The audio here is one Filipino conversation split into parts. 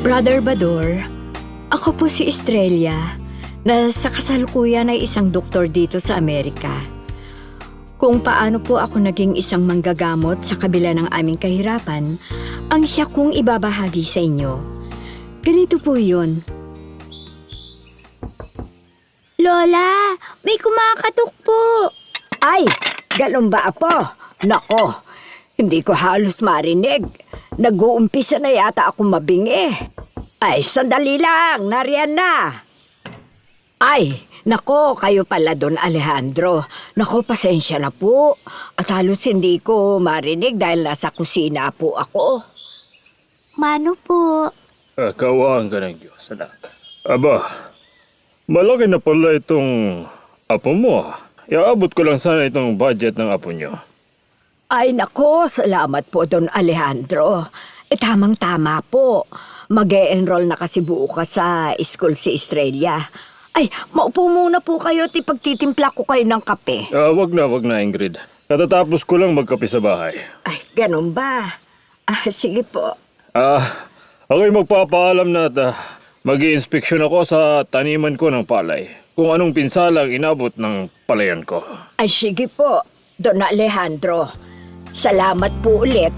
Brother Bador, ako po si Estrella na sa kasalukuyan ay isang doktor dito sa Amerika. Kung paano po ako naging isang manggagamot sa kabila ng aming kahirapan, ang siya kong ibabahagi sa inyo. Ganito po yun. Lola, may kumakatok po. Ay, ganun ba, Apo? Nako, hindi ko halos marinig. Nag-uumpisa na yata akong mabingi. Ay, sandali lang, nariyan na. Ay, nako, kayo pala Don Alejandro. Nako, pasensya na po. At halos hindi ko marinig dahil nasa kusina po ako. Mano po? Kawaan ka ng Diyos, anak. Aba, malaki na pala itong apo mo. Iaabot ko lang sana itong budget ng apo nyo. Ay, nako, salamat po Don Alejandro. Tamang-tama po. Mag-e-enroll na kasi bukas sa school si Estrella. Ay, maupo muna po kayo at ipagtitimpla ko kayo ng kape. Wag na, Ingrid. Katatapos ko lang magkape sa bahay. Ay, ganun ba? Sige po. Ako'y magpapaalam na at mag-i-inspeksyon ako sa taniman ko ng palay. Kung anong pinsalang inabot ng palayan ko. Ay, sige po, Don Alejandro. Salamat po ulit.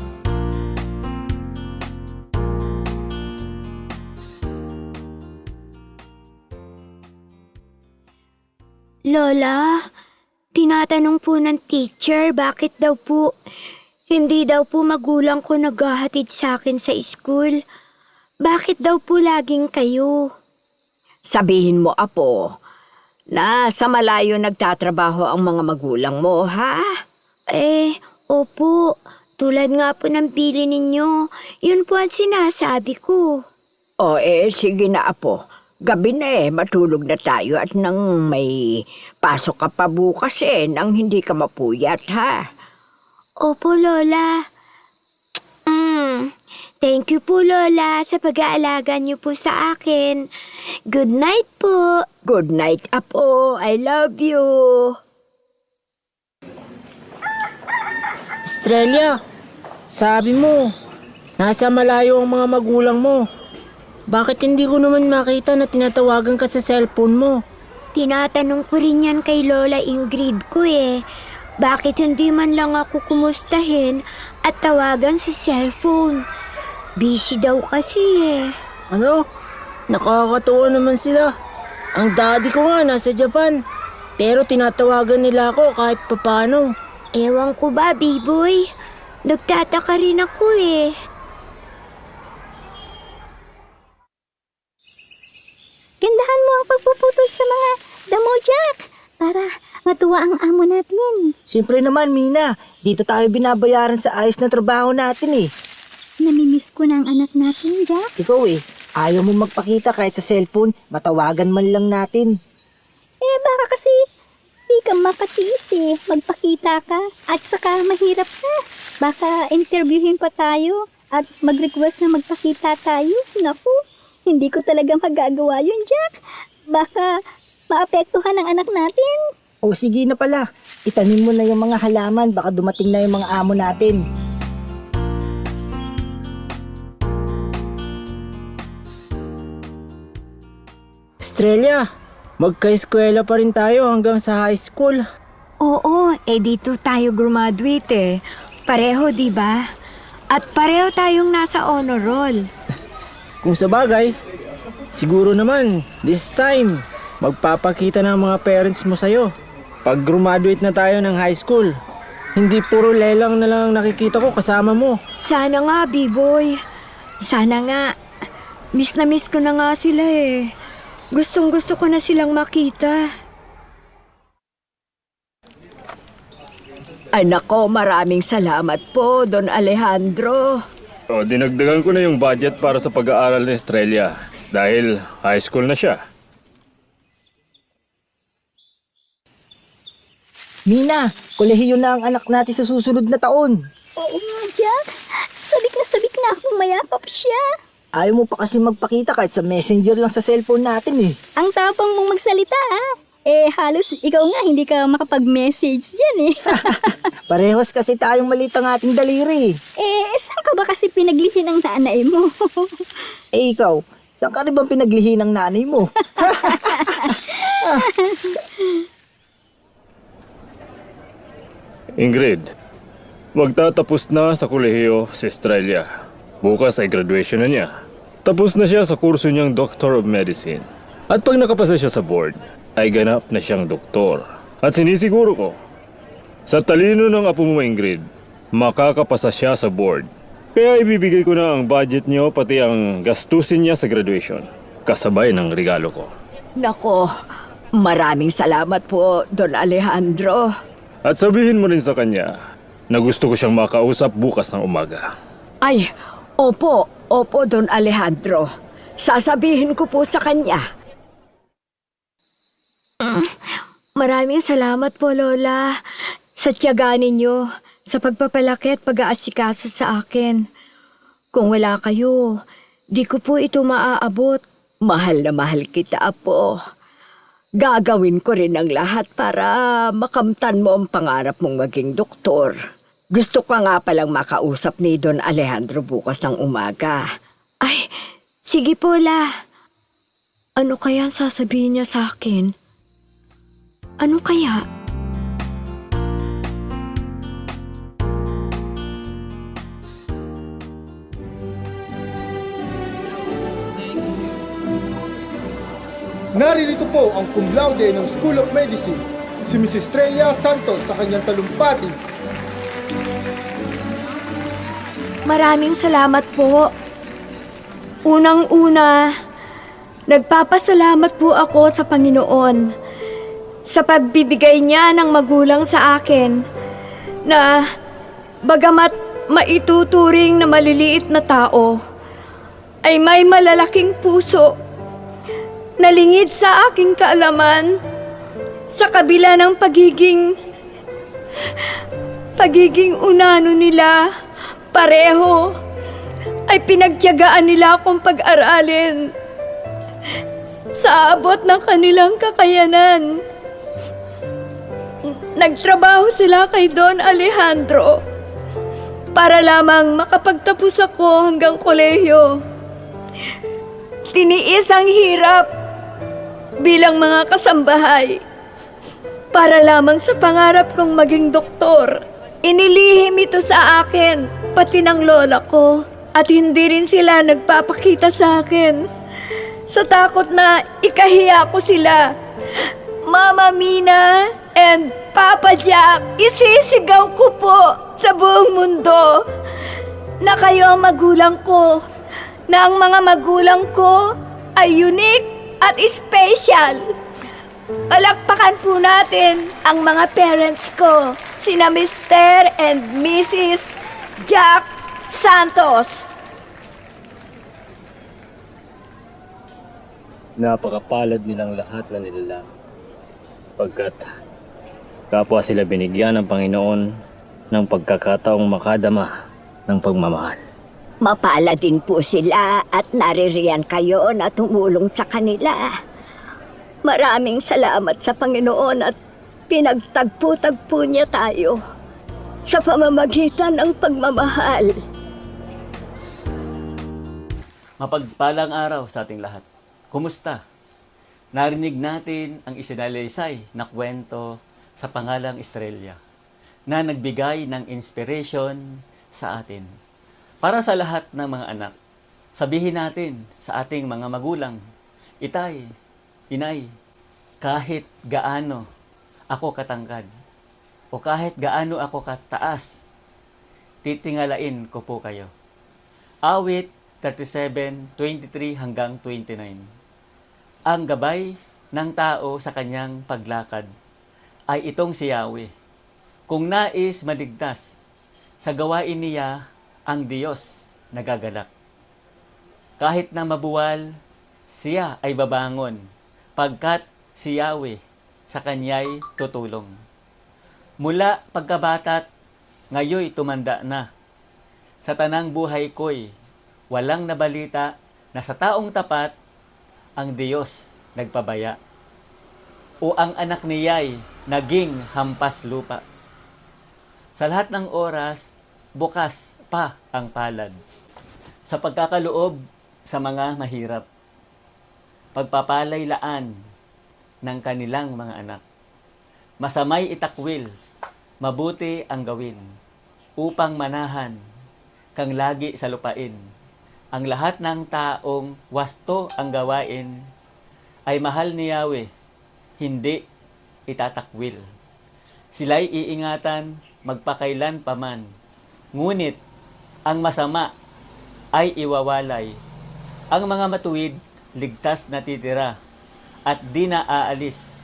Lola, tinatanong po ng teacher bakit daw po hindi daw po magulang ko naghahatid sa akin sa school. Bakit daw po laging kayo? Sabihin mo, Apo, na sa malayo nagtatrabaho ang mga magulang mo, ha? Opo. Tulad nga po ng bili ninyo. Yun po ang sinasabi ko. Sige na, Apo. Gabi na matulog na tayo at nang may pasok ka pa bukas nang hindi ka mapuyat, ha? Opo, Lola. Thank you po, Lola, sa pag-aalaga niyo po sa akin. Good night po. Good night, Apo. I love you. Estrella, sabi mo, nasa malayo ang mga magulang mo. Bakit hindi ko naman makita na tinatawagan ka sa cellphone mo? Tinatanong ko rin yan kay Lola Ingrid ko Bakit hindi man lang ako kumustahin at tawagan sa cellphone? Busy daw kasi Ano? Nakakatuwa naman sila. Ang daddy ko nga nasa Japan. Pero tinatawagan nila ako kahit papano. Ewan ko ba, B-boy? Nagtataka rin ako Gandahan mo ang pagpuputol sa mga damo, Jack, para matuwa ang amo natin. Siyempre naman, Mina. Dito tayo binabayaran sa ayos na trabaho natin Namimiss ko na ang anak natin, Jack. Ikaw ayaw mo magpakita kahit sa cellphone. Matawagan man lang natin. Baka kasi di ka makatiis magpakita ka at saka mahirap na. Baka interviewin pa tayo at mag-request na magpakita tayo. Naku, hindi ko talaga magagawa yun, Jack. Baka maapektuhan ang anak natin. O sige na pala, itanim mo na yung mga halaman. Baka dumating na yung mga amo natin. Estrella, magka-eskwela pa rin tayo hanggang sa high school. Oo, dito tayo graduate Pareho, di ba? At pareho tayong nasa honor roll. Kung sa bagay, siguro naman, this time, magpapakita ng mga parents mo sa'yo. Pag graduate na tayo ng high school, hindi puro lelang na lang nakikita ko kasama mo. Sana nga, B-boy. Sana nga. Miss na miss ko na nga sila Gustong gusto ko na silang makita. Ay, nako, maraming salamat po, Don Alejandro. Dinagdagan ko na yung budget para sa pag-aaral ni Estrella dahil high school na siya. Mina, kolehiyo na ang anak natin sa susunod na taon. Oo nga, Jack. Sabik na akong mayakap siya. Ayaw mo pa kasi magpakita kahit sa messenger lang sa cellphone natin Ang tapang mong magsalita, Halos ikaw nga hindi ka makapag-message dyan eh. Parehos kasi tayong maliit ang ating daliri. Saan ka ba kasi pinaglihi ng nanay mo? Ikaw, saan ka rin bang pinaglihi ng nanay mo? Ingrid, magtatapos na sa kolehiyo si Estrella. Bukas ay graduation na niya. Tapos na siya sa kurso niyang Doctor of Medicine. At pag nakapasa siya sa board, ay ganap na siyang doktor. At sinisiguro ko, sa talino ng apo mo Ingrid, makakapasa siya sa board. Kaya ibibigay ko na ang budget niyo pati ang gastusin niya sa graduation. Kasabay ng regalo ko. Nako, maraming salamat po, Don Alejandro. At sabihin mo rin sa kanya na gusto ko siyang makausap bukas ng umaga. Ay, opo, Don Alejandro. Sasabihin ko po sa kanya. Maraming salamat po, Lola, sa tiyaga ninyo, sa pagpapalaki at pag-aasikaso sa akin. Kung wala kayo, di ko po ito maaabot. Mahal na mahal kita, Apo. Gagawin ko rin ang lahat para makamtan mo ang pangarap mong maging doktor. Gusto ko nga palang makausap ni Don Alejandro bukas ng umaga. Ay, sige po, La. Ano kaya ang sasabihin niya sa akin? Ano kaya? Naririto po ang cum laude ng School of Medicine, si Mrs. Estrella Santos sa kanyang talumpati. Maraming salamat po. Unang-una, nagpapasalamat po ako sa Panginoon sa pagbibigay niya ng magulang sa akin na bagamat maituturing na maliliit na tao, ay may malalaking puso na lingid sa aking kaalaman sa kabila ng pagiging unano nila. Pareho ay pinagtiyagaan nila akong pag-aralin sa abot ng kanilang kakayanan. Nagtrabaho sila kay Don Alejandro para lamang makapagtapos ako hanggang kolehiyo. Tiniis ang hirap bilang mga kasambahay para lamang sa pangarap kong maging doktor. Inilihim ito sa akin, pati ng lola ko, at hindi rin sila nagpapakita sa akin sa takot na ikahiya ko sila. Mama Mina and Papa Jack, isisigaw ko po sa buong mundo na kayo ang magulang ko, na ang mga magulang ko ay unique at special. Palakpakan po natin ang mga parents ko, sina Mr. and Mrs. Jack Santos. Napakapalad nilang lahat na nilalang. Pagkat kapwa sila binigyan ng Panginoon ng pagkakataong makadama ng pagmamahal. Mapala din po sila at naririyan kayo na tumulong sa kanila. Maraming salamat sa Panginoon at pinagtagpo-tagpo niya tayo sa pamamagitan ng pagmamahal. Mapagpalang araw sa ating lahat. Kumusta? Narinig natin ang isinalaysay na kwento sa pangalang Estrella na nagbigay ng inspiration sa atin. Para sa lahat ng mga anak, sabihin natin sa ating mga magulang, itay, inay, kahit gaano ako katangkad o kahit gaano ako kataas, titingalain ko po kayo. Awit 37:23 hanggang 29. Ang gabay ng tao sa kanyang paglakad ay itong si Yahweh. Kung nais maligtas, sa gawain niya ang Diyos nagagalak. Kahit na mabuwal, siya ay babangon, pagkat si Yahweh sa kanya'y tutulong. Mula pagkabatat, ngayoy tumanda na. Sa tanang buhay ko'y walang nabalita na sa taong tapat ang Diyos nagpabaya. o ang anak niya'y naging hampas lupa. Sa lahat ng oras, bukas pa ang palad. Sa pagkakaloob sa mga mahirap, pagpapalaylaan ng kanilang mga anak. Masamay itakwil, mabuti ang gawin, upang manahan kang lagi sa lupain. Ang lahat ng taong wasto ang gawain ay mahal ni Yahweh, hindi itatakwil. Sila'y iingatan magpakailan paman, ngunit ang masama ay iwawalay. Ang mga matuwid, ligtas na titira at di na aalis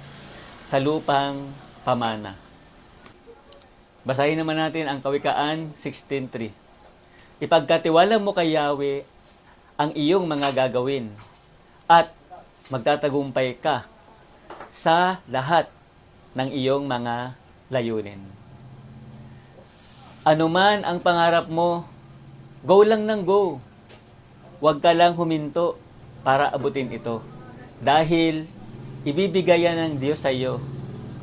sa lupang pamana. Basahin naman natin ang Kawikaan 16:3. Ipagkatiwala mo kay Yahweh ang iyong mga gagawin at magtatagumpay ka sa lahat ng iyong mga layunin. Ano man ang pangarap mo, go lang ng go. Huwag ka lang huminto para abutin ito. Dahil ibibigay yan ng Diyos sa iyo,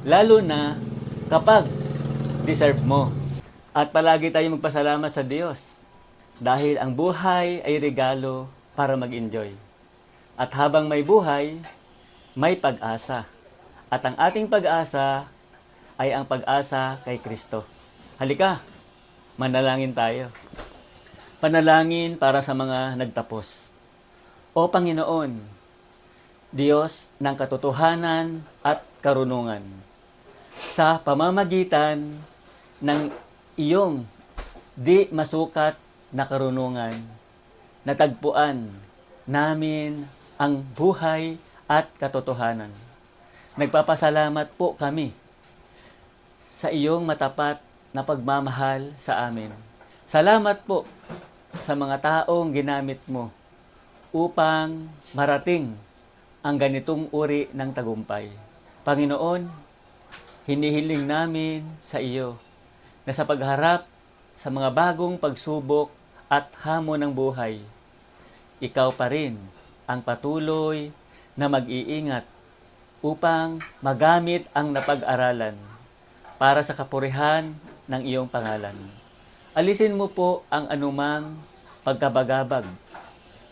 lalo na kapag deserve mo. At palagi tayong magpasalamat sa Diyos dahil ang buhay ay regalo para mag-enjoy. At habang may buhay, may pag-asa. At ang ating pag-asa ay ang pag-asa kay Kristo. Halika, manalangin tayo. Panalangin para sa mga nagtapos. O Panginoon, Diyos ng katotohanan at karunungan, sa pamamagitan ng iyong di masukat na karunungan, natagpuan namin ang buhay at katotohanan. Nagpapasalamat po kami sa iyong matapat na pagmamahal sa amin. Salamat po sa mga taong ginamit mo upang marating ang ganitong uri ng tagumpay. Panginoon, hinihiling namin sa iyo na sa pagharap sa mga bagong pagsubok at hamon ng buhay, ikaw pa rin ang patuloy na mag-iingat upang magamit ang napag-aralan para sa kapurihan ng iyong pangalan. Alisin mo po ang anumang pagkabagabag,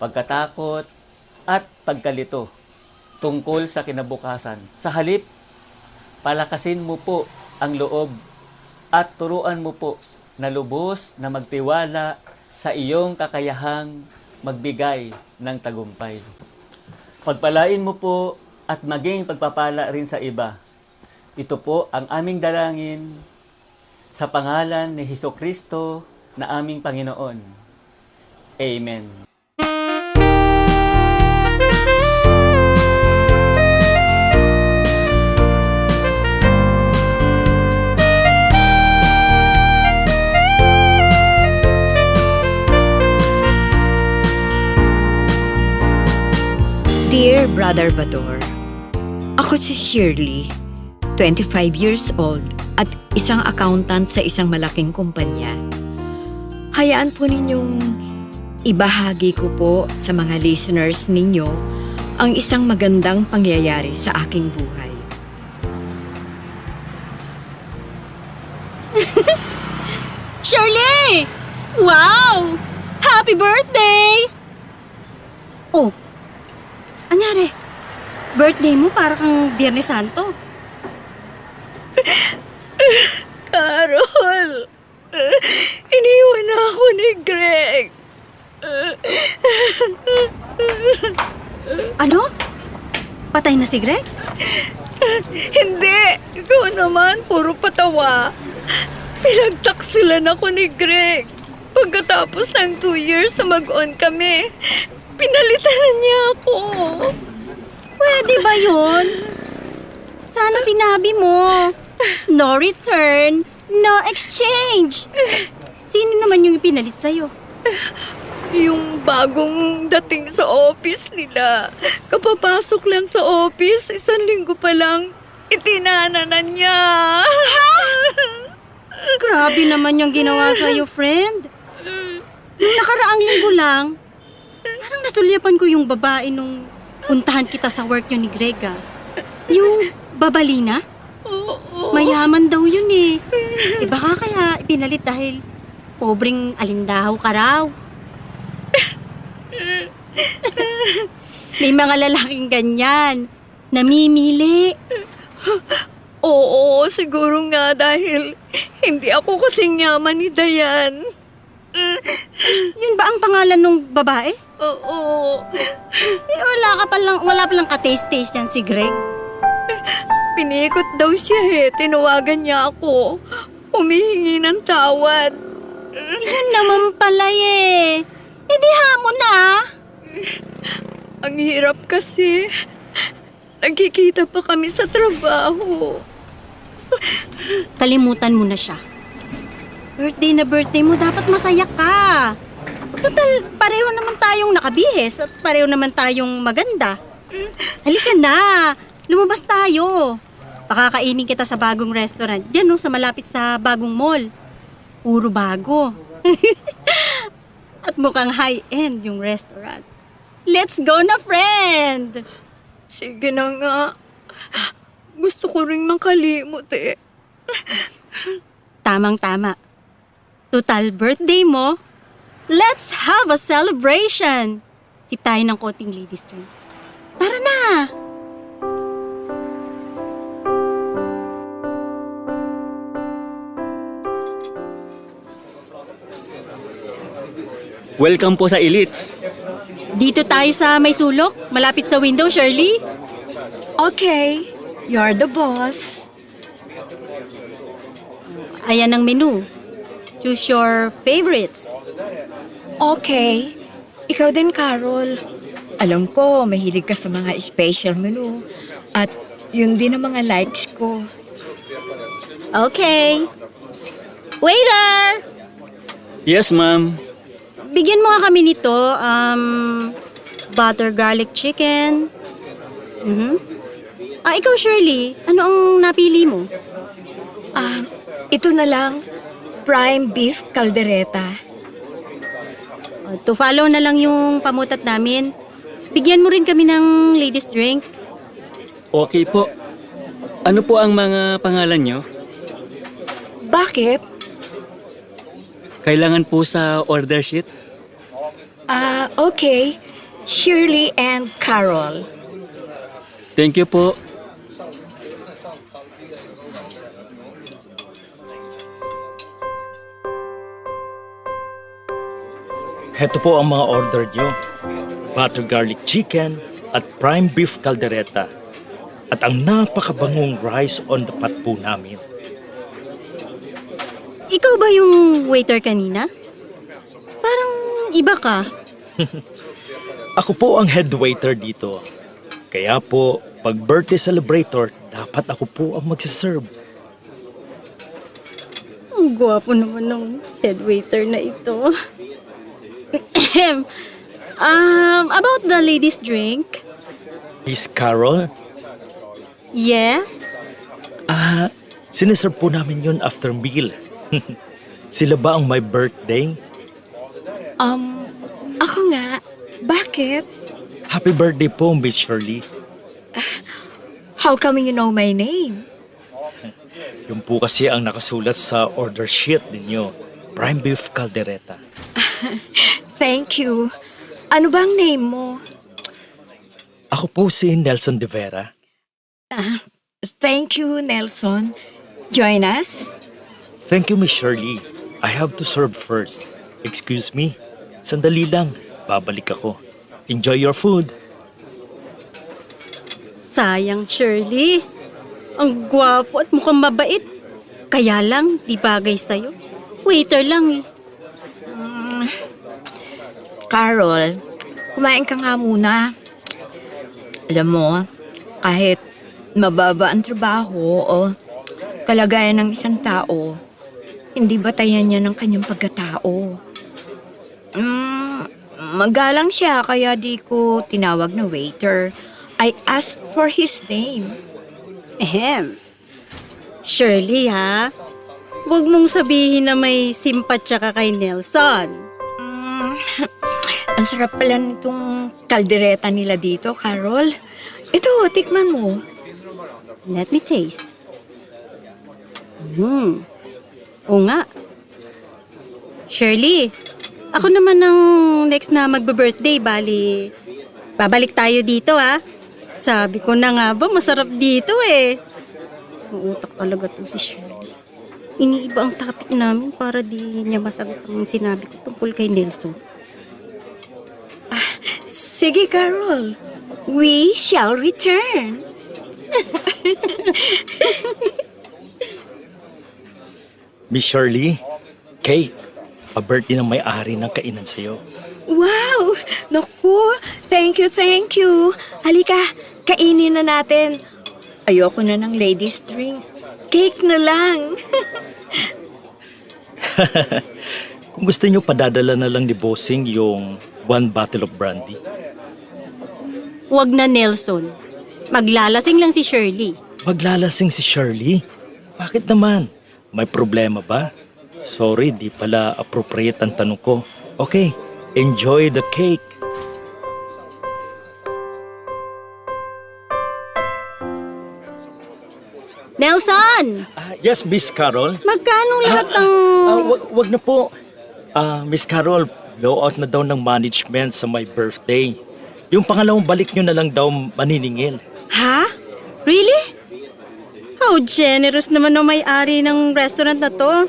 pagkatakot at pagkalito tungkol sa kinabukasan. Sa halip, palakasin mo po ang loob at turuan mo po na lubos na magtiwala sa iyong kakayahang magbigay ng tagumpay. Pagpalain mo po at maging pagpapala rin sa iba. Ito po ang aming dalangin sa pangalan ni Hesukristo na aming Panginoon. Amen. Dear Brother Bador, ako si Shirley, 25 years old at isang accountant sa isang malaking kumpanya. Hayaan po ninyong ibahagi ko po sa mga listeners ninyo ang isang magandang pangyayari sa aking buhay. Shirley! Wow! Happy birthday! Oh, anyari? Birthday mo para kang Biyernes Santo. Carol! Iniwan na ako ni Greg. Ano? Patay na si Greg? Hindi! Ikaw naman, puro patawa. Pinagtaksilan ako ni Greg. Pagkatapos ng 2 years na mag-on kami, pinalitan na niya ako. Pwede ba yun? Sana sinabi mo. No return, no exchange. Sino naman yung ipinalit sa'yo? Yung bagong dating sa office nila. Kapapasok lang sa office, 1 linggo pa lang, itinana na niya. Grabe naman yung ginawa sa'yo, friend. Nung nakaraang linggo lang, parang nasulyapan ko yung babae nung puntahan kita sa work yun ni Greg. Yung babalina? Mayaman daw yun eh. Baka kaya pinalit dahil pobreng alindahaw ka raw. May mga lalaking ganyan. Namimili. Oo, siguro nga dahil hindi ako kasing yaman ni Dayan. Yun ba ang pangalan ng babae? Oo. Wala palang ka-taste-taste yan si Greg. Pinikot daw siya Tinawagan niya ako. Humihingi ng tawad. Yun naman pala eh. Hindi hamon na. Ang hirap kasi. Nagkikita pa kami sa trabaho. Kalimutan mo na siya. Birthday na birthday mo, dapat masaya ka. Total, pareho naman tayong nakabihis at pareho naman tayong maganda. Halika na, lumabas tayo. Pakakainin kita sa bagong restaurant. Diyan no, sa malapit sa bagong mall. Puro bago. At mukhang high-end yung restaurant. Let's go na, friend! Sige na nga. Gusto ko ring makalimot Tamang-tama. Total birthday mo, let's have a celebration! Sip tayo ng konting ladies drink. Tara na! Welcome po sa Elites. Dito tayo sa may sulok, malapit sa window, Shirley. Okay, you're the boss. Ayan ang menu. Choose your favorites. Okay. Ikaw din, Carol. Alam ko, mahilig ka sa mga special menu. At yun din ang mga likes ko. Okay. Waiter! Yes, ma'am. Bigyan mo nga kami nito, butter garlic chicken. Ikaw, Shirley, ano ang napili mo? Ito na lang, prime beef caldereta. To follow na lang yung pamutat namin. Bigyan mo rin kami ng ladies drink. Okay po. Ano po ang mga pangalan nyo? Bakit? Kailangan po sa order sheet? Okay. Shirley and Carol. Thank you po. Heto po ang mga order nyo. Butter garlic chicken at prime beef caldereta. At ang napakabangong rice on the pot po namin. Ikaw ba yung waiter kanina? Parang iba ka. Ako po ang head waiter dito. Kaya po, pag birthday celebrator, dapat ako po ang magsaserve. Ang gwapo naman ng head waiter na ito. About the ladies' drink? Miss Carol, Yes? siniserve po namin yun after meal. Sila ba ang my birthday? Ako nga. Bakit? Happy birthday po, Miss Shirley. How come you know my name? Yung po kasi ang nakasulat sa order sheet ninyo. Prime beef caldereta. Thank you. Ano bang name mo? Ako po si Nelson De Vera. Thank you, Nelson. Join us? Thank you, Miss Shirley. I have to serve first. Excuse me. Sandali lang. Babalik ako. Enjoy your food. Sayang, Shirley. Ang gwapo at mukhang mabait. Kaya lang, di bagay sa'yo. Waiter lang eh. Carol, kumain ka nga muna. Alam mo, kahit mababa ang trabaho o kalagayan ng isang tao, hindi batayan niya ng kanyang pagkatao. Magalang siya kaya di ko tinawag na waiter. I asked for his name. Shirley, ha? Huwag mong sabihin na may simpatsya ka kay Nelson. Ang sarap pala nitong kaldereta nila dito, Carol. Ito, tikman mo. Let me taste. Oo nga. Shirley, ako naman ang next na magbe-birthday, bali. Babalik tayo dito, ha? Sabi ko na nga ba, masarap dito eh. Uutak talaga to si Shirley. Iniiba ang topic namin para di niya masagot ang sinabi ko tungkol kay Nelson. Sige, Carol. We shall return. Miss Shirley, cake. Pa-birthday ng may-ari ng kainan sa'yo. Wow! Naku, thank you. Halika, kainin na natin. Ayoko na ng ladies drink. Cake na lang. Kung gusto nyo, padadala na lang ni Bossing yung 1 bottle of brandy. Wag na, Nelson. Maglalasing lang si Shirley. Maglalasing si Shirley? Bakit naman? May problema ba? Sorry, di pala appropriate ang tanong ko. Okay, enjoy the cake. Nelson! Yes, Miss Carol? Magkano lahat ng... Wag na po. Miss Carol, blowout na daw ng management sa my birthday. Yung pangalawang balik nyo na lang daw maniningil. Ha? Really? How generous naman ang may-ari ng restaurant na to.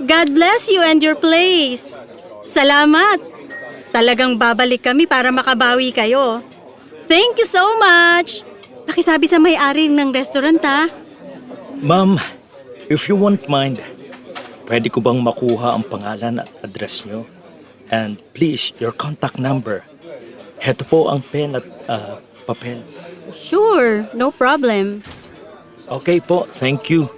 God bless you and your place. Salamat. Talagang babalik kami para makabawi kayo. Thank you so much. Pakisabi sa may-ari ng restaurant, ha? Ma'am, if you won't mind, pwede ko bang makuha ang pangalan at address nyo? And please, your contact number. Heto po ang pen at papel. Sure, no problem. Okay po, thank you.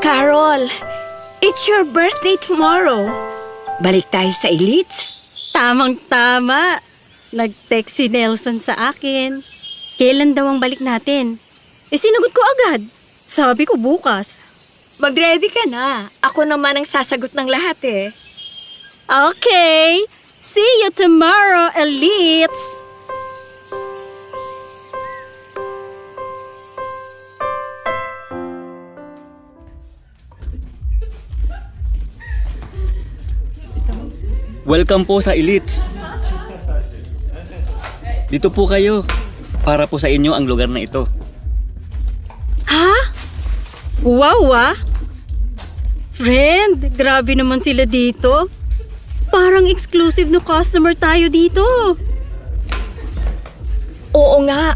Carol, it's your birthday tomorrow. Balik tayo sa Elites. Tamang-tama. Nag-text si Nelson sa akin. Kailan daw ang balik natin? Sinagot ko agad. Sabi ko bukas. Mag-ready ka na. Ako naman ang sasagot ng lahat eh. Okay. See you tomorrow, Elites. Welcome po sa Elites. Dito po kayo. Para po sa inyo ang lugar na ito. Ha? Wow, Friend, grabe naman sila dito. Parang exclusive na customer tayo dito. Oo nga.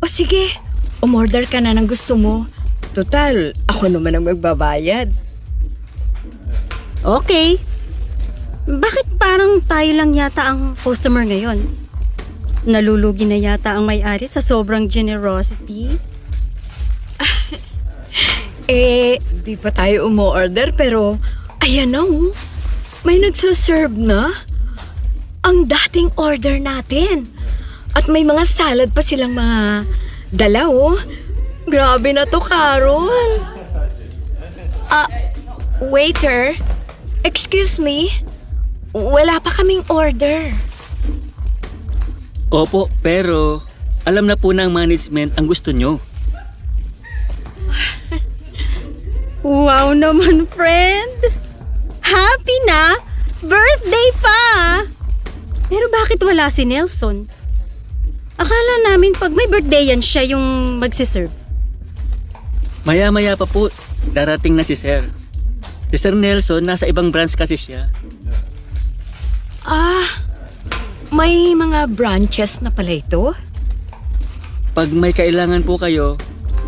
O sige, umorder ka na ng gusto mo. Total, ako naman ang magbabayad. Okay. Bakit parang tayo lang yata ang customer ngayon? Nalulugi na yata ang may-ari sa sobrang generosity. Di pa tayo umu-order pero ayan na oh. May nagsaserve na. Ang dating order natin. At may mga salad pa silang mga dala oh. Grabe na to, Carol. Waiter, excuse me. Wala pa kaming order. Opo, pero alam na po ng management ang gusto nyo. Wow naman, friend. Happy na? Birthday pa! Pero bakit wala si Nelson? Akala namin pag may birthday yan siya yung magsiserve. Maya-maya pa po, darating na si Sir. Si Sir Nelson, nasa ibang branch kasi siya. May mga branches na pala ito? Pag may kailangan po kayo,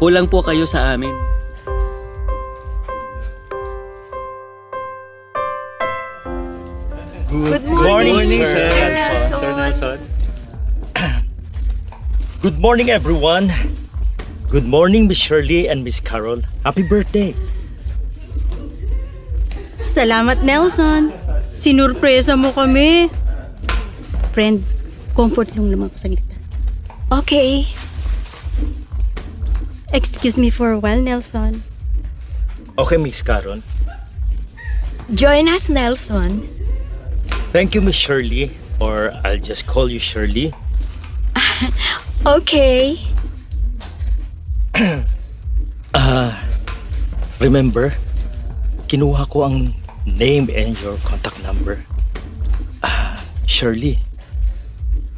kulang po kayo sa amin. Good morning, Sir Nelson. Sir Nelson. Good morning, everyone. Good morning, Miss Shirley and Miss Carol. Happy birthday. Salamat, Nelson. Sinurpresa mo kami. Friend, comfort lang naman ako sa gitna. Okay. Excuse me for a while, Nelson. Okay, Miss Caron. Join us, Nelson. Thank you, Miss Shirley. Or I'll just call you Shirley. Okay. Remember, kinuha ko ang name and your contact number. Shirley,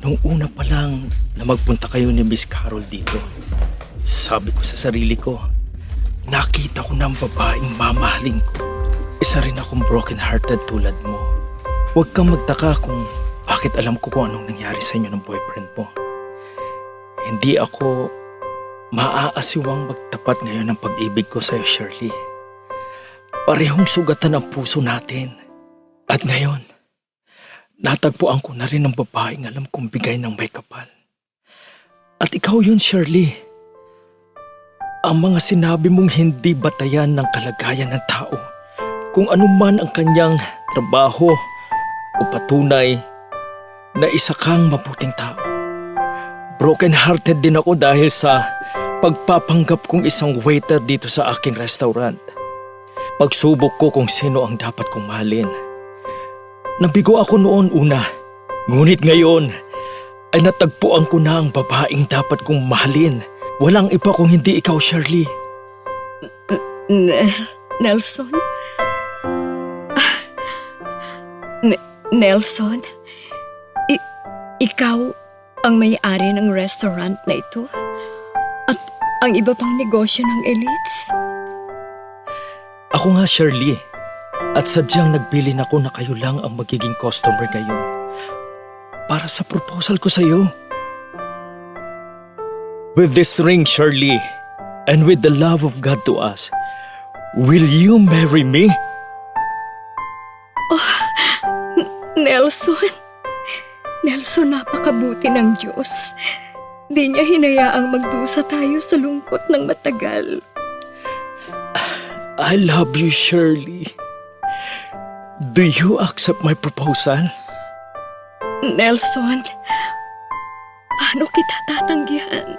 nung una pa lang na magpunta kayo ni Miss Carol dito, sabi ko sa sarili ko, nakita ko ng babaeng mamahalin ko. Isa rin akong broken-hearted tulad mo. Huwag kang magtaka kung bakit alam ko kung anong nangyari sa inyo ng boyfriend mo. Hindi ako maaasiwang magtapat ngayon ng pag-ibig ko sa'yo, Shirley. Parehong sugatan ang puso natin. At ngayon, natagpuan ko na rin ang babaeng alam kong bigay ng may kapal. At ikaw yun, Shirley. Ang mga sinabi mong hindi batayan ng kalagayan ng tao, kung anuman ang kanyang trabaho o patunay na isa kang mabuting tao. Broken-hearted din ako dahil sa pagpapanggap kong isang waiter dito sa aking restaurant. Pagsubok ko kung sino ang dapat kong mahalin. Nabigo ako noon una, ngunit ngayon ay natagpuan ko na ang babaeng dapat kong mahalin. Walang iba kung hindi ikaw, Shirley. Nelson? Nelson? Ikaw ang may-ari ng restaurant na ito? At ang iba pang negosyo ng elites? Ako nga, Shirley. At sadyang nagbilin ako na kayo lang ang magiging customer ngayon. Para sa proposal ko sa'yo. With this ring, Shirley, and with the love of God to us, will you marry me? Nelson? Nelson, napakabuti ng Diyos. Di niya hinayaang magdusa tayo sa lungkot ng matagal. I love you, Shirley. Do you accept my proposal? Nelson, paano kita tatanggihan?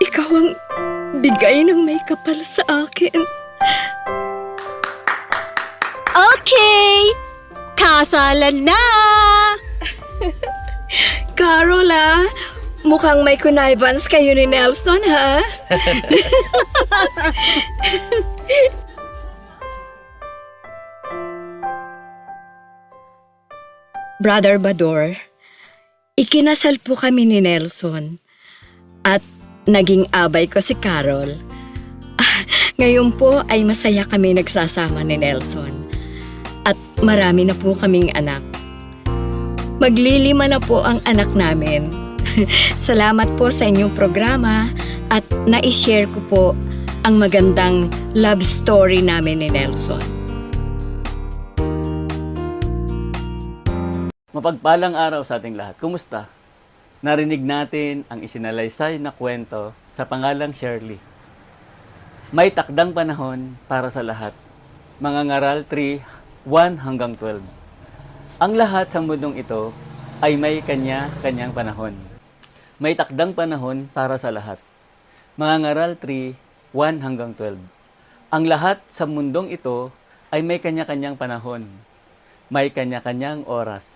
Ikaw ang bigay ng may kapal sa akin. Okay! Kasalan na! Carola, mukhang may connivance kayo ni Nelson, ha? Brother Bador, ikinasal po kami ni Nelson at naging abay ko si Carol. Ngayon po ay masaya kami nagsasama ni Nelson at marami na po kaming anak. Maglilima na po ang anak namin. Salamat po sa inyong programa at na-share ko po ang magandang love story namin ni Nelson. Mapagpalang araw sa ating lahat. Kumusta? Narinig natin ang isinalaysay na kwento sa pangalang Shirley. May takdang panahon para sa lahat. Mga ngaral 3, 1 hanggang 12. Ang lahat sa mundong ito ay may kanya-kanyang panahon. May takdang panahon para sa lahat. Mga ngaral 3, 1 hanggang 12. Ang lahat sa mundong ito ay may kanya-kanyang panahon. May kanya-kanyang oras.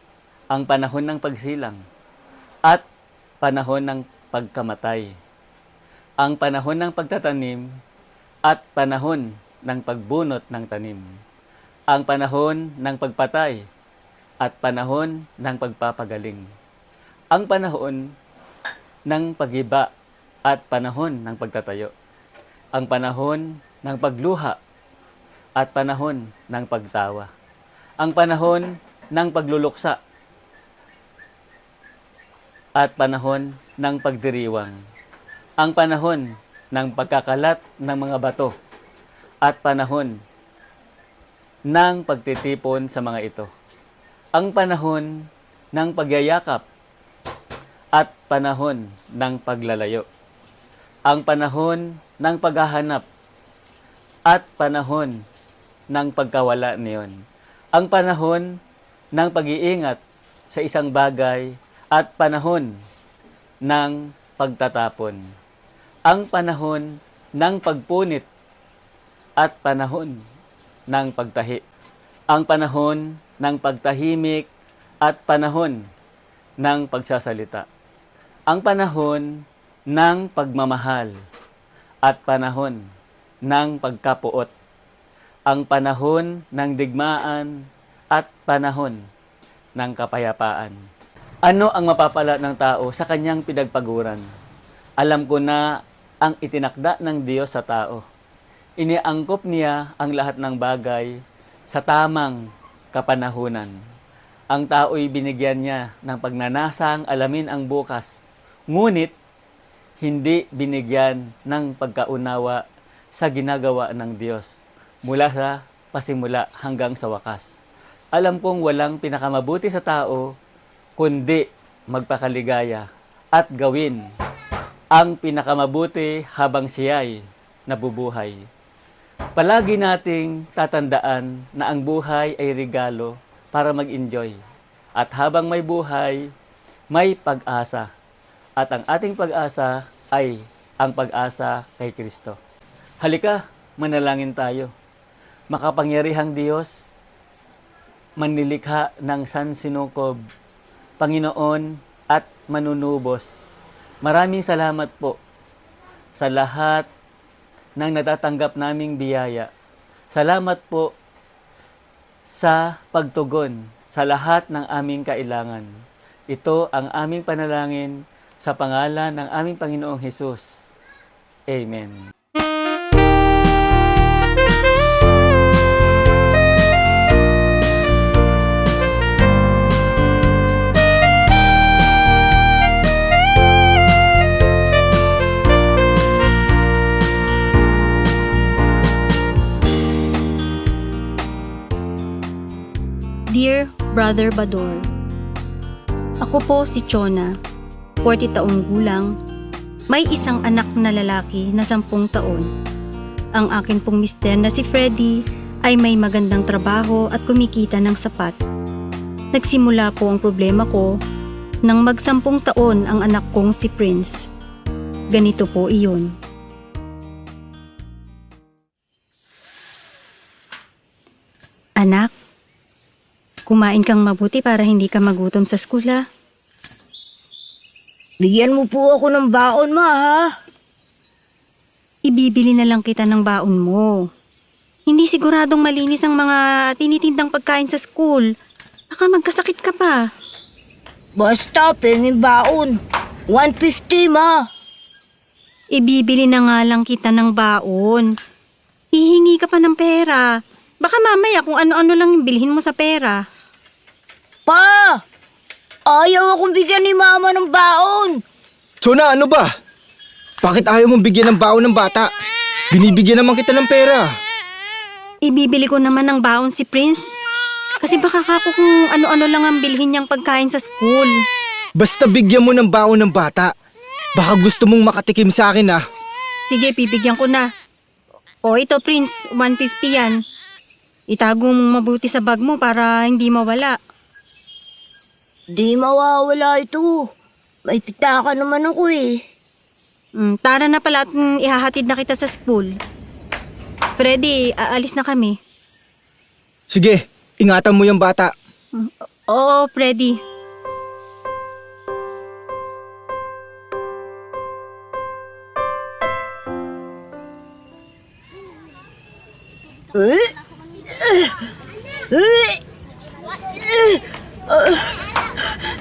Ang panahon ng pagsilang at panahon ng pagkamatay. Ang panahon ng pagtatanim at panahon ng pagbunot ng tanim. Ang panahon ng pagpatay at panahon ng pagpapagaling. Ang panahon ng paghiba at panahon ng pagtatayo. Ang panahon ng pagluha at panahon ng pagtawa. Ang panahon ng pagluluksa at panahon ng pagdiriwang. Ang panahon ng pagkakalat ng mga bato at panahon ng pagtitipon sa mga ito. Ang panahon ng pagyayakap at panahon ng paglalayo. Ang panahon ng paghahanap at panahon ng pagkawala niyon. Ang panahon ng pag-iingat sa isang bagay at panahon ng pagtatapon. ang panahon ng pagpunit at panahon ng pagtahi. Ang panahon ng pagtahimik at panahon ng pagsasalita. Ang panahon ng pagmamahal at panahon ng pagkapuot. Ang panahon ng digmaan at panahon ng kapayapaan. Ano ang mapapala ng tao sa kanyang pinagpaguran? Alam ko na ang itinakda ng Diyos sa tao. Iniangkop niya ang lahat ng bagay sa tamang kapanahunan. Ang tao'y binigyan niya ng pagnanasang alamin ang bukas, ngunit hindi binigyan ng pagkaunawa sa ginagawa ng Diyos mula sa pasimula hanggang sa wakas. Alam kong walang pinakamabuti sa tao kundi magpakaligaya at gawin ang pinakamabuti habang siya'y nabubuhay. Palagi nating tatandaan na ang buhay ay regalo para mag-enjoy. At habang may buhay, may pag-asa. At ang ating pag-asa ay ang pag-asa kay Kristo. Halika, manalangin tayo. Makapangyarihang Diyos, manlilikha ng sansinukob, Panginoon at manunubos. Maraming salamat po sa lahat ng natatanggap naming biyaya. Salamat po sa pagtugon sa lahat ng aming kailangan. Ito ang aming panalangin sa pangalan ng aming Panginoong Hesus. Amen. Dear Brother Bador, ako po si Chona, 40 taong gulang, may isang anak na lalaki na 10 taon. Ang akin pong mister na si Freddy ay may magandang trabaho at kumikita ng sapat. Nagsimula po ang problema ko nang mag-10 taon ang anak kong si Prince. Ganito po iyon. Anak, kumain kang mabuti para hindi ka magutom sa school, ha? Bigyan mo po ako ng baon, ma, ha? Ibibili na lang kita ng baon mo. Hindi siguradong malinis ang mga tinitindang pagkain sa school. Baka magkasakit ka pa. Basta, pengin baon. 150, ma. Ibibili na nga lang kita ng baon. Hihingi ka pa ng pera. Baka mamaya kung ano-ano lang yung bilhin mo sa pera. Pa! Ayaw akong bigyan ni mama ng baon. Chona, ano ba? Bakit ayaw mong bigyan ng baon ng bata? Binibigyan naman kita ng pera. Ibibili ko naman ng baon si Prince. Kasi baka kako kung ano-ano lang ang bilhin niyang pagkain sa school. Basta bigyan mo ng baon ng bata. Baka gusto mong makatikim sa akin, ah. Sige, bibigyan ko na. O ito Prince, 150 yan. Itago mong mabuti sa bag mo para hindi mawala. Di mawawala ito. May pitaka naman ako eh. Tara na pala at ihahatid na kita sa school. Freddy, aalis na kami. Sige, ingatan mo yung bata. Oo, Freddy.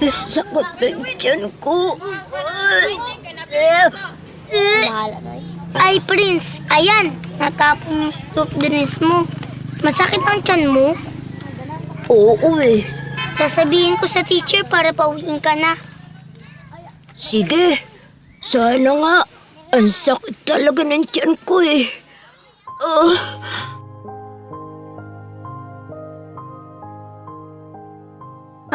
Sakot na yung tiyan ko. Ay, Prince, ayan, natapon yung soft drinks mo. Masakit ang tiyan mo? Oo eh. Sasabihin ko sa teacher para pauwiin ka na. Sige. Sana nga. Ang sakit talaga ng tiyan ko eh.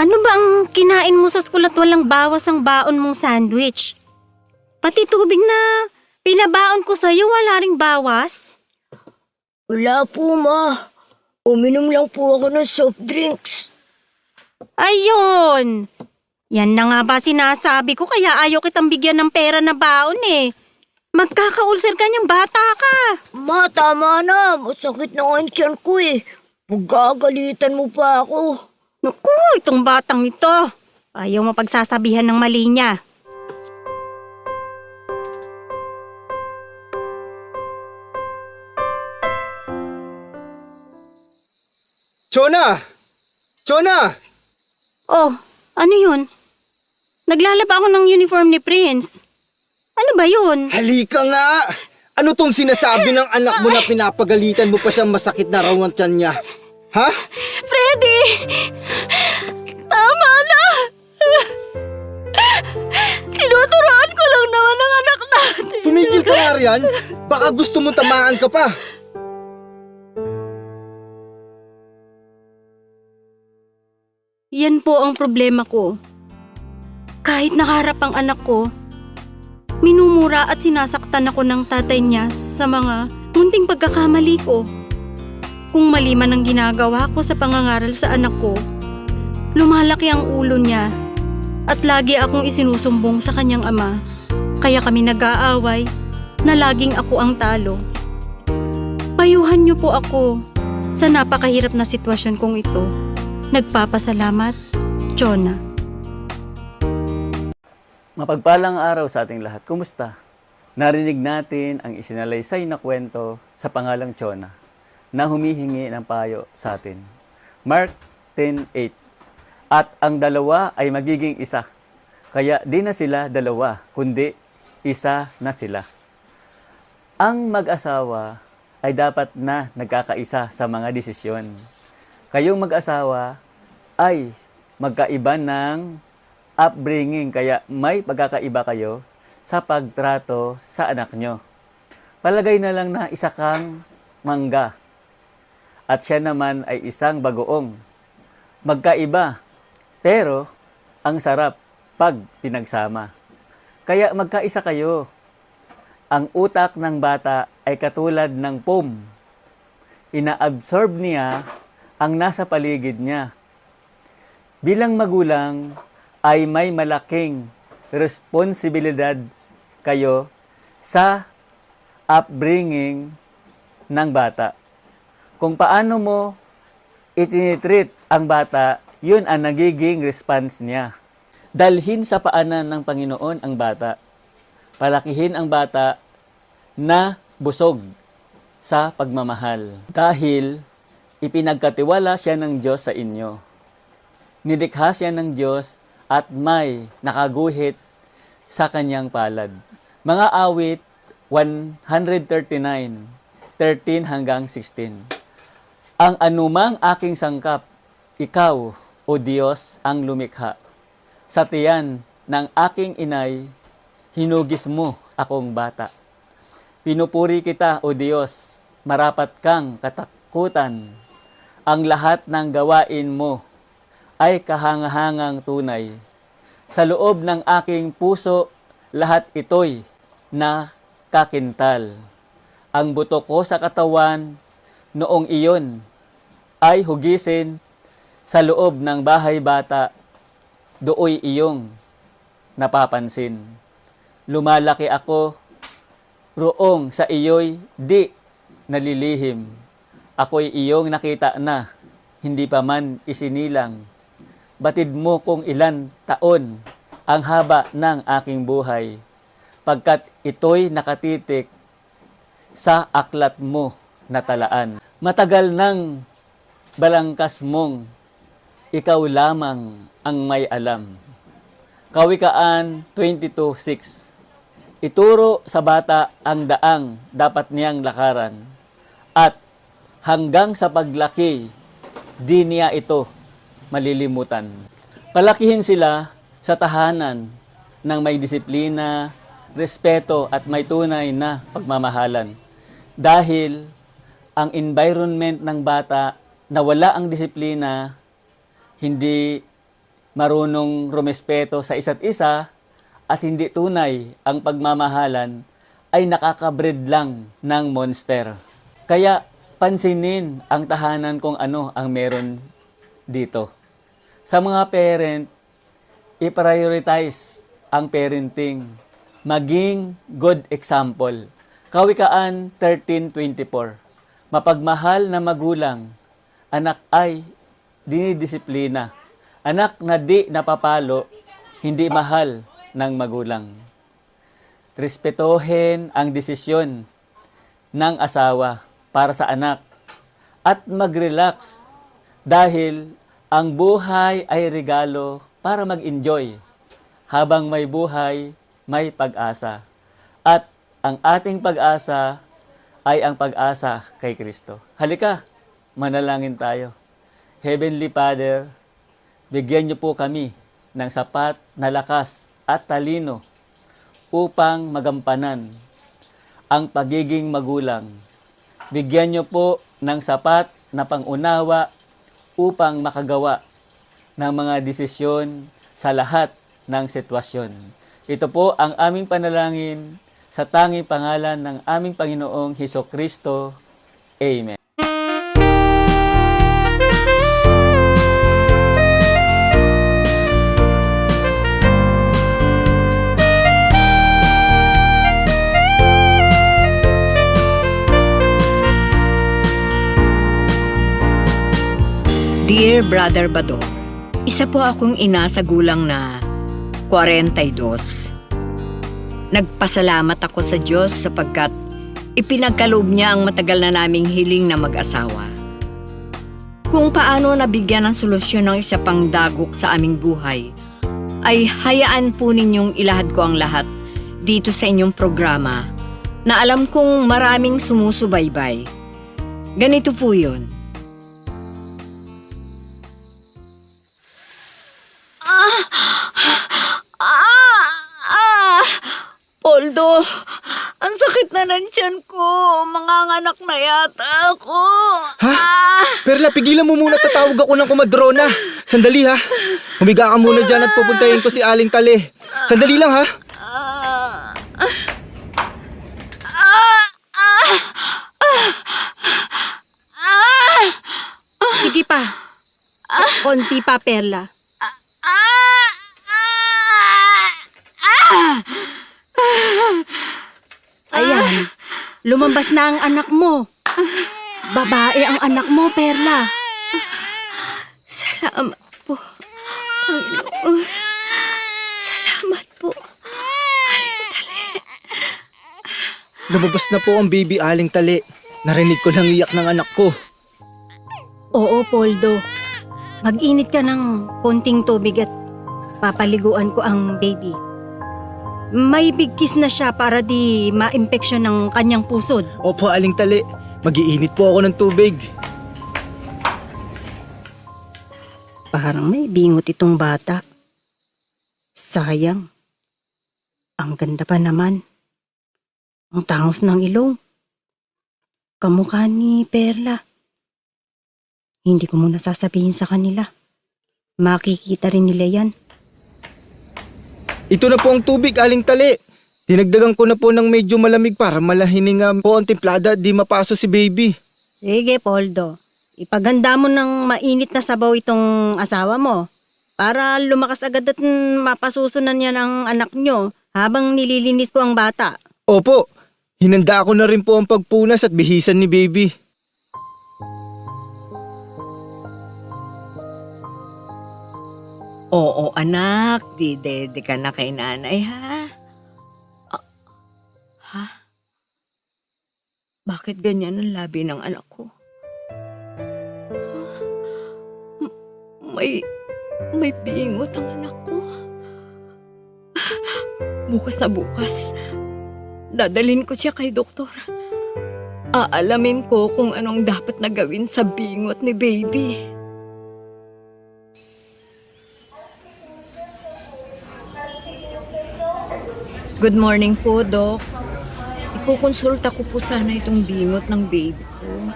Ano ba ang kinain mo sa school at walang bawas ang baon mong sandwich? Pati tubig na pinabaon ko sa'yo, wala ring bawas? Wala po, ma. Uminom lang po ako ng soft drinks. Ayun! Yan na nga ba sinasabi ko kaya ayaw kitang bigyan ng pera na baon eh. Magkakaulcer ka niyang bata ka. Ma, tama na. Masakit na ang tiyan ko eh. Magagalitan mo pa ako. Naku, itong batang ito. Ayaw mapagsasabihan ng mali niya. Chona! Chona! Oh, ano yun? Naglalaba ako ng uniform ni Prince. Ano ba yun? Halika nga! Ano tong sinasabi ng anak mo na pinapagalitan mo pa siyang masakit na raw ang tiyan niya? Ha? Freddy! Tama na! Tinuturoan ko lang naman ang anak natin. Tumigil ka nga riyan. Baka gusto mo tamaan ka pa. Yan po ang problema ko. Kahit nakaharap ang anak ko, minumura at sinasaktan ako ng tatay niya sa mga munting pagkakamali ko. Kung mali man ang ginagawa ko sa pangangaral sa anak ko, lumalaki ang ulo niya at lagi akong isinusumbong sa kanyang ama. Kaya kami nag-aaway na laging ako ang talo. Payuhan niyo po ako sa napakahirap na sitwasyon kong ito. Nagpapasalamat, Chona. Mapagpalang araw sa ating lahat. Kumusta? Narinig natin ang isinalaysay na kwento sa pangalang Chona na humihingi ng payo sa atin. Mark 10:8. At ang dalawa ay magiging isa. Kaya di na sila dalawa, kundi isa na sila. Ang mag-asawa ay dapat na nagkakaisa sa mga desisyon. Kayong mag-asawa ay magkaiba ng upbringing, kaya may pagkakaiba kayo sa pagtrato sa anak nyo. Palagay na lang na isa kang mangga at siya naman ay isang bagoong. Magkaiba, pero ang sarap pag pinagsama. Kaya magkaisa kayo. Ang utak ng bata ay katulad ng foam. Ina-absorb niya ang nasa paligid niya. Bilang magulang ay may malaking responsibilidad kayo sa upbringing ng bata. Kung paano mo itinitreat ang bata, yun ang nagiging response niya. Dalhin sa paanan ng Panginoon ang bata. Palakihin ang bata na busog sa pagmamahal. Dahil ipinagkatiwala siya ng Diyos sa inyo. Nilikha siya ng Diyos at may nakaguhit sa kanyang palad. Mga awit 139, 13 hanggang 16. Ang anumang aking sangkap, ikaw, O Diyos, ang lumikha. Sa tiyan ng aking inay, hinugis mo akong bata. Pinupuri kita, O Diyos, marapat kang katakutan. Ang lahat ng gawain mo ay kahangahangang tunay. Sa loob ng aking puso, lahat ito'y nakakintal. Ang buto ko sa katawan, noong iyon, ay hugisin sa loob ng bahay bata, dooy iyong napapansin. Lumalaki ako, roong sa iyo'y di nalilihim. Ako'y iyong nakita na, hindi pa man isinilang. Batid mo kung ilan taon ang haba ng aking buhay, pagkat ito'y nakatitik sa aklat mo na talaan. Matagal nang balangkas mong ikaw lamang ang may alam. Kawikaan 22:6. Ituro sa bata ang daang dapat niyang lakaran, at hanggang sa paglaki, di niya ito malilimutan. Palakihin sila sa tahanan ng may disiplina, respeto at may tunay na pagmamahalan. Dahil ang environment ng bata na wala ang disiplina, hindi marunong rumespeto sa isa't isa, at hindi tunay ang pagmamahalan, ay nakakabreed lang ng monster. Kaya pansinin ang tahanan kung ano ang meron dito. Sa mga parent, i-prioritize ang parenting maging good example. Kawikaan 13:24. Mapagmahal na magulang, anak ay dinidisiplina. Anak na di napapalo, hindi mahal ng magulang. Respetuhin ang desisyon ng asawa para sa anak at mag-relax dahil ang buhay ay regalo para mag-enjoy. Habang may buhay, may pag-asa. At ang ating pag-asa ay ang pag-asa kay Kristo. Halika, manalangin tayo. Heavenly Father, bigyan niyo po kami ng sapat na lakas at talino upang magampanan ang pagiging magulang. Bigyan niyo po ng sapat na pangunawa upang makagawa ng mga desisyon sa lahat ng sitwasyon. Ito po ang aming panalangin sa tanging pangalan ng aming Panginoong Hesukristo. Amen. Dear Brother Bador, isa po akong ina sa gulang na 42. Nagpasalamat ako sa Diyos sapagkat ipinagkaloob niya ang matagal na naming hiling na mag-asawa. Kung paano nabigyan ng solusyon ng isa pang dagok sa aming buhay, ay hayaan po ninyong ilahad ko ang lahat dito sa inyong programa na alam kong maraming sumusubaybay. Ganito po yun. Poldo, ang sakit na ng tiyan ko. Manganganak na yata ako. Ha? Perla, pigilan mo muna, tatawag ako ng kumadrona. Sandali ha. Humiga ka muna dyan at pupuntahin ko si Aling Tale. Sandali lang ha. Sige pa. Konti pa, Perla. Ayan, lumabas na ang anak mo. Babae ang anak mo, Perla. Salamat po, Panginoon. Salamat po. Lumabas na po ang baby Aling Tale. Narinig ko nang iyak ng anak ko. Oo, Poldo. Mag-init ka ng konting tubig at papaliguan ko ang baby. May bigkis na siya para di ma-impeksyon ng kanyang pusod. Opo, Aling Tale. Mag-iinit po ako ng tubig. Parang may bingot itong bata. Sayang. Ang ganda pa naman. Ang tangos ng ilong. Kamukha ni Perla. Hindi ko muna sasabihin sa kanila. Makikita rin nila yan. Ito na po ang tubig, Aling Tale. Dinagdagan ko na po ng medyo malamig para malahining po ang timplada at di mapaso si baby. Sige, Poldo. Ipaganda mo ng mainit na sabaw itong asawa mo para lumakas agad at mapasusunan niya ng anak nyo habang nililinis ko ang bata. Opo, hinanda ko na rin po ang pagpunas at bihisan ni baby. Oo, anak. Di ka na kay nanay, ha? Ha? Bakit ganyan ang labi ng anak ko? May bingot ang anak ko. Bukas na bukas, dadalhin ko siya kay doktor. Aalamin ko kung anong dapat na gawin sa bingot ni baby. Good morning po, Doc. Ikukonsulta ko po sana itong bingot ng baby ko.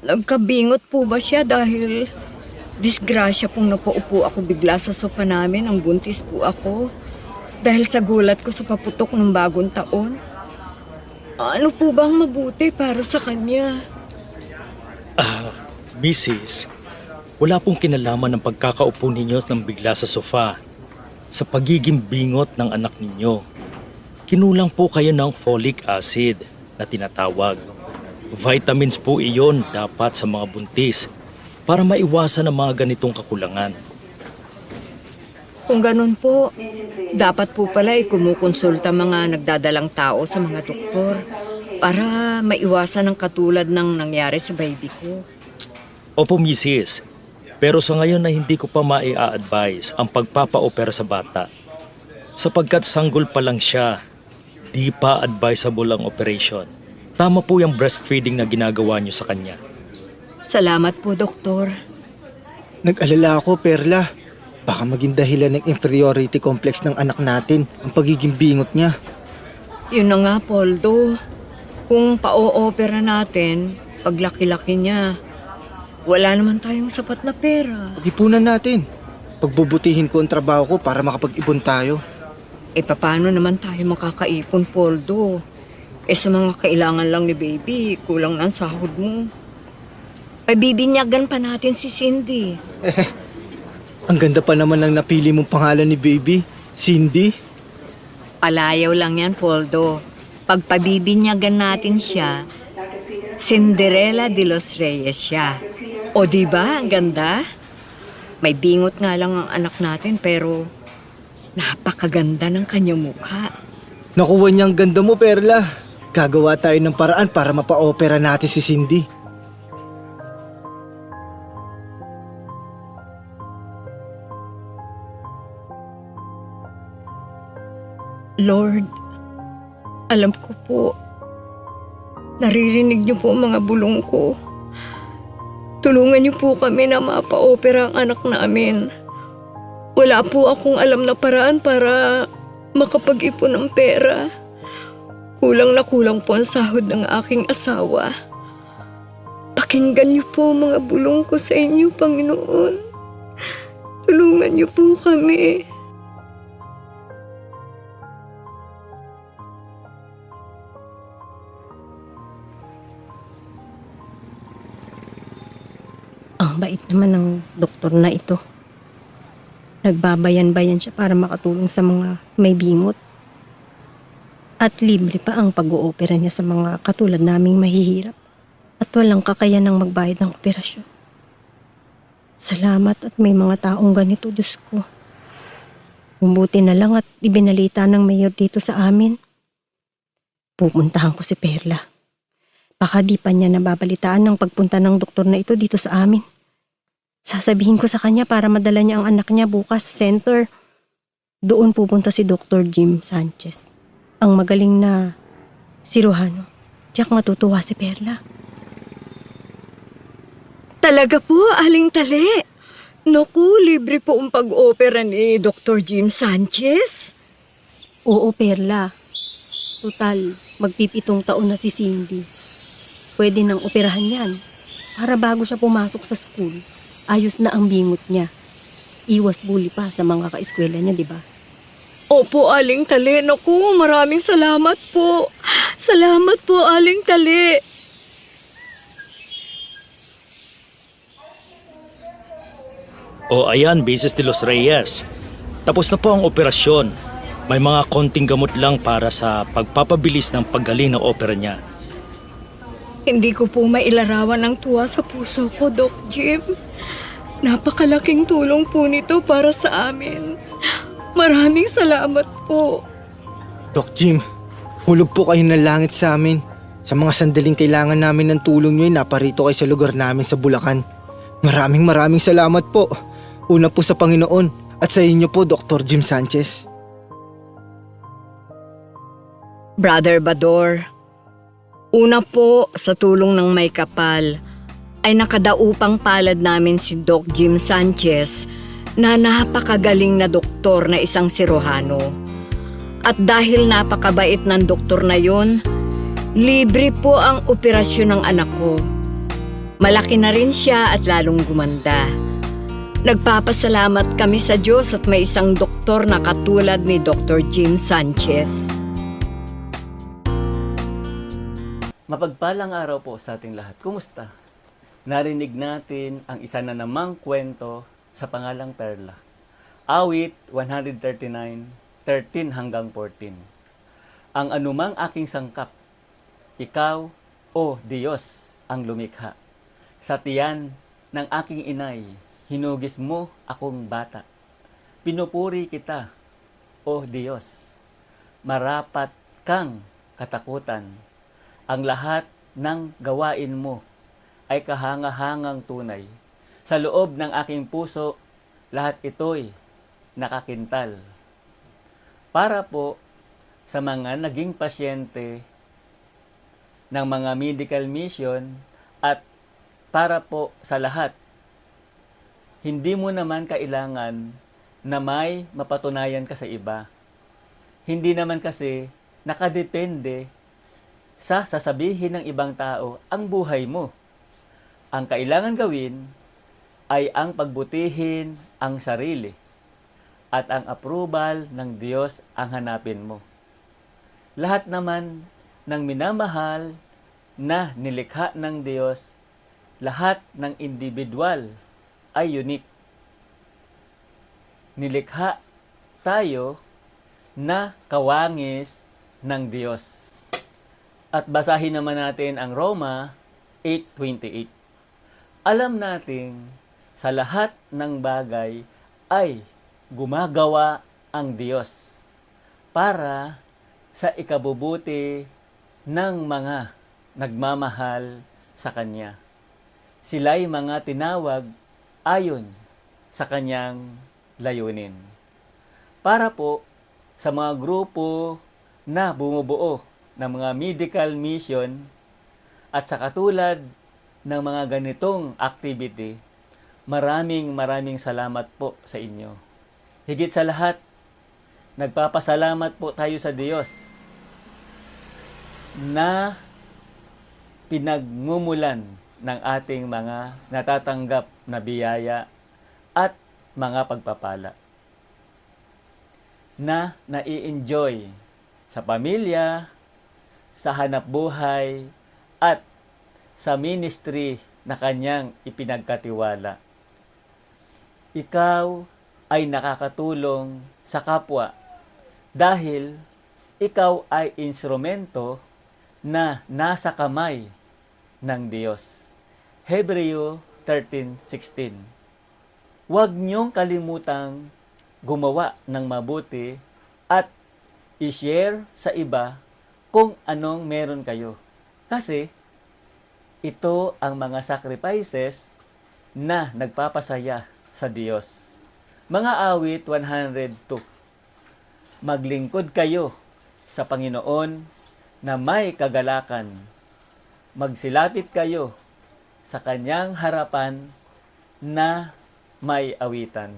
Nagkabingot po ba siya dahil disgrasya pong napaupo ako bigla sa sofa namin ang buntis po ako dahil sa gulat ko sa paputok ng bagong taon? Ano po bang mabuti para sa kanya? Mrs., wala pong kinalaman ng pagkakaupo ninyo ng bigla sa sofa sa pagiging bingot ng anak ninyo. Kinulang po kayo ng folic acid na tinatawag. Vitamins po iyon dapat sa mga buntis para maiwasan ang mga ganitong kakulangan. Kung ganun po, dapat po pala kumukonsulta mga nagdadalang tao sa mga doktor para maiwasan ang katulad ng nangyari sa baby ko. Opo, Mrs. Pero sa ngayon na hindi ko pa mai-advise ang pagpapa-opera sa bata. Sapagkat sanggol pa lang siya, di pa advisable ang operation. Tama po yung breastfeeding na ginagawa niyo sa kanya. Salamat po, Doktor. Nag-alala ako, Perla. Baka maging dahilan ng inferiority complex ng anak natin ang pagiging bingot niya. Yun na nga, Poldo. Kung pa-o-opera natin, paglaki-laki niya, wala naman tayong sapat na pera. Pag-ipunan natin. Pagbubutihin ko ang trabaho ko para makapag-ipon tayo. Paano naman tayo makakaipon, Poldo? Sa mga kailangan lang ni baby, kulang na ang sahod mo. Bibinyagan pa natin si Cindy. Ang ganda pa naman ng napili mong pangalan ni baby, Cindy. Palayaw lang yan, Poldo. Pag pabibinyagan natin siya, Cinderella de los Reyes siya. O diba, ang ganda? May bingot nga lang ang anak natin pero napakaganda ng kanyang mukha. Nakuha niya ang ganda mo, Perla. Gagawa tayo ng paraan para mapa-opera natin si Cindy. Lord, alam ko po, naririnig niyo po ang mga bulong ko. Tulungan niyo po kami na mapa-opera ang anak namin. Wala po akong alam na paraan para makapag-ipon ng pera. Kulang na kulang po ang sahod ng aking asawa. Pakinggan niyo po ang mga bulong ko sa inyo, Panginoon. Tulungan niyo po kami. Ang bait naman ng doktor na ito. Nagbabayan-bayan siya para makatulong sa mga may bingot. At libre pa ang pag-oopera niya sa mga katulad naming mahihirap at walang kakayanang magbayad ng operasyon. Salamat at may mga taong ganito, Diyos ko. Bumuti na lang at ibinalita ng mayor dito sa amin. Pupuntahan ko si Perla. Baka di pa niya nababalitaan ng pagpunta ng doktor na ito dito sa amin. Sasabihin ko sa kanya para madala niya ang anak niya bukas sa center. Doon pupunta si Dr. Jim Sanchez. Ang magaling na siruhano. Tiyak matutuwa si Perla. Talaga po, Aling Tali. Naku, libre po ang pag-opera ni Dr. Jim Sanchez. Oo, Perla. Total, magpipitong taon na si Cindy. Pwede nang operahan yan. Para bago siya pumasok sa school, ayos na ang bingot niya. Iwas bully pa sa mga kaeskwela niya, di ba? Opo, Aling Tali. Naku, maraming salamat po. Salamat po, Aling Tali. O ayan, Mrs. de los Reyes. Tapos na po ang operasyon. May mga konting gamot lang para sa pagpapabilis ng paggaling ng opera niya. Hindi ko po mailarawan ang tuwa sa puso ko, Doc Jim. Napakalaking tulong po nito para sa amin. Maraming salamat po. Doc Jim, hulog po kayo ng langit sa amin. Sa mga sandaling kailangan namin ng tulong nyo, naparito kayo sa lugar namin sa Bulacan. Maraming salamat po. Una po sa Panginoon at sa inyo po, Dr. Jim Sanchez. Brother Bador, una po sa tulong ng may kapal ay nakadaupang palad namin si Doc Jim Sanchez na napakagaling na doktor na isang siruhano. At dahil napakabait ng doktor na yon, libre po ang operasyon ng anak ko. Malaki na rin siya at lalong gumanda. Nagpapasalamat kami sa Diyos at may isang doktor na katulad ni Dr. Jim Sanchez. Mapagpalang araw po sa ating lahat. Kumusta? Narinig natin ang isa na namang kwento sa pangalang Perla. Awit 139, 13 hanggang 14. ang anumang aking sangkap. Ikaw, O Diyos, ang lumikha. Sa tiyan ng aking inay, hinugis mo akong bata. Pinupuri kita, O Diyos. Marapat kang katakutan. Ang lahat ng gawain mo ay kahangahangang tunay. Sa loob ng aking puso, lahat ito'y nakakintal. Para po sa mga naging pasyente ng mga medical mission at para po sa lahat, hindi mo naman kailangan na may mapatunayan ka sa iba. Hindi naman kasi nakadepende sa sasabihin ng ibang tao ang buhay mo. Ang kailangan gawin ay ang pagbutihin ang sarili at ang approval ng Diyos ang hanapin mo. Lahat naman ng minamahal na nilikha ng Diyos, lahat ng individual ay unique. Nilikha tayo na kawangis ng Diyos. At basahin naman natin ang Roma 8:28. Alam nating sa lahat ng bagay ay gumagawa ang Diyos para sa ikabubuti ng mga nagmamahal sa Kanya. Sila'y mga tinawag ayon sa Kanyang layunin. Para po sa mga grupo na bumubuo ng mga medical mission at sa katulad ng mga ganitong activity, maraming salamat po sa inyo. Higit sa lahat, nagpapasalamat po tayo sa Diyos na pinagmumulan ng ating mga natatanggap na biyaya at mga pagpapala na nai-enjoy sa pamilya, sa hanap buhay, at sa ministry na kanyang ipinagkatiwala. Ikaw ay nakakatulong sa kapwa dahil ikaw ay instrumento na nasa kamay ng Diyos. Hebreo 13:16. Huwag niyong kalimutang gumawa ng mabuti at i-share sa iba kung anong meron kayo. Kasi ito ang mga sacrifices na nagpapasaya sa Diyos. Mga awit 102. Maglingkod kayo sa Panginoon na may kagalakan. Magsilapit kayo sa Kanyang harapan na may awitan.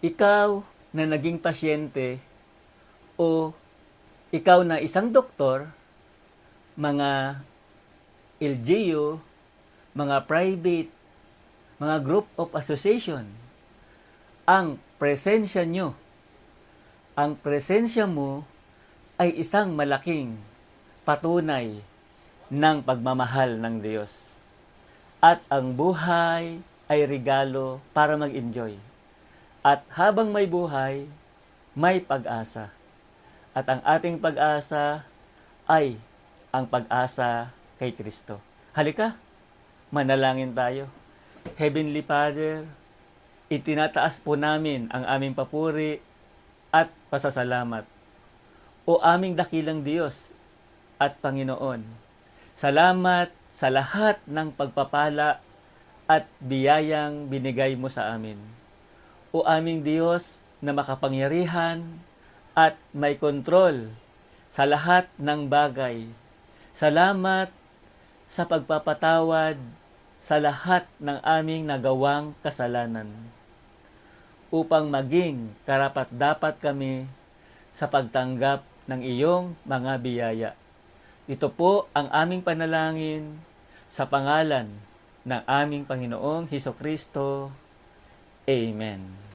Ikaw na naging pasyente o ikaw na isang doktor, mga LGU, mga private, mga group of association, ang presensya nyo, ang presensya mo ay isang malaking patunay ng pagmamahal ng Diyos. At ang buhay ay regalo para mag-enjoy. At habang may buhay, may pag-asa. At ang ating pag-asa ay ang pag-asa kay Kristo. Halika, manalangin tayo. Heavenly Father, itinataas po namin ang aming papuri at pasasalamat. O aming dakilang Diyos at Panginoon, salamat sa lahat ng pagpapala at biyayang binigay mo sa amin. O aming Diyos na makapangyarihan at may kontrol sa lahat ng bagay. Salamat sa pagpapatawad sa lahat ng aming nagawang kasalanan upang maging karapat-dapat kami sa pagtanggap ng iyong mga biyaya. Ito po ang aming panalangin sa pangalan ng aming Panginoong Hesukristo. Amen.